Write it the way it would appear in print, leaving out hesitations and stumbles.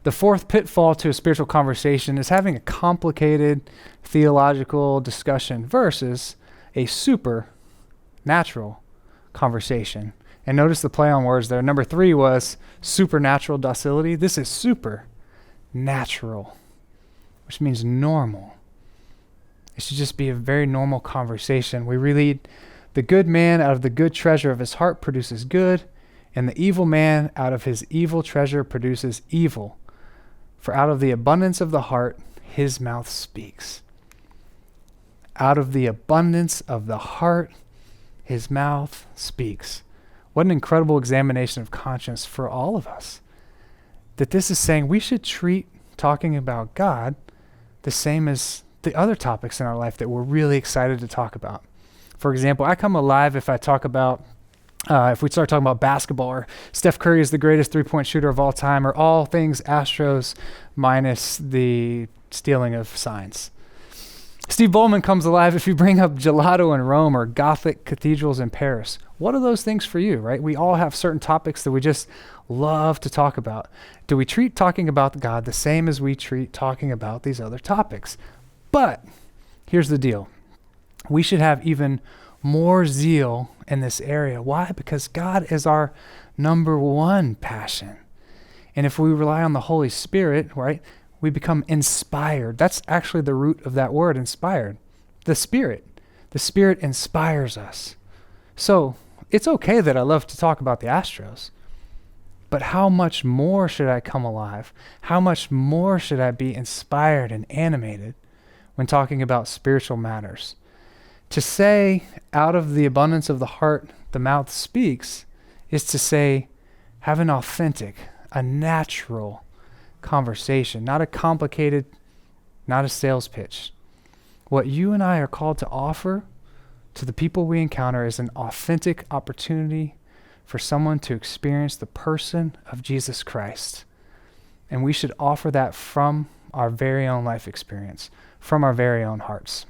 The fourth pitfall to a spiritual conversation is having a complicated theological discussion versus a supernatural conversation. And notice the play on words there. Number 3 was supernatural docility. This is supernatural, which means normal. It should just be a very normal conversation. We read, the good man out of the good treasure of his heart produces good, and the evil man out of his evil treasure produces evil. For out of the abundance of the heart, his mouth speaks. Out of the abundance of the heart, his mouth speaks. What an incredible examination of conscience for all of us. That this is saying we should treat talking about God the same as the other topics in our life that we're really excited to talk about. For example, I come alive if I talk about if we start talking about basketball, or Steph Curry is the greatest three-point shooter of all time, or all things Astros minus the stealing of signs. Steve Bollman comes alive if you bring up gelato in Rome or Gothic cathedrals in Paris. What are those things for you, right? We all have certain topics that we just love to talk about. Do we treat talking about God the same as we treat talking about these other topics? But here's the deal. We should have even more zeal in this area. Why? Because God is our number one passion. And if we rely on the Holy Spirit, right, we become inspired. That's actually the root of that word, inspired. The Spirit. The Spirit inspires us. So it's okay that I love to talk about the Astros, but how much more should I come alive? How much more should I be inspired and animated when talking about spiritual matters? To say, out of the abundance of the heart, the mouth speaks, is to say, have an authentic, a natural conversation, not a complicated, not a sales pitch. What you and I are called to offer to the people we encounter is an authentic opportunity for someone to experience the person of Jesus Christ. And we should offer that from our very own life experience, from our very own hearts.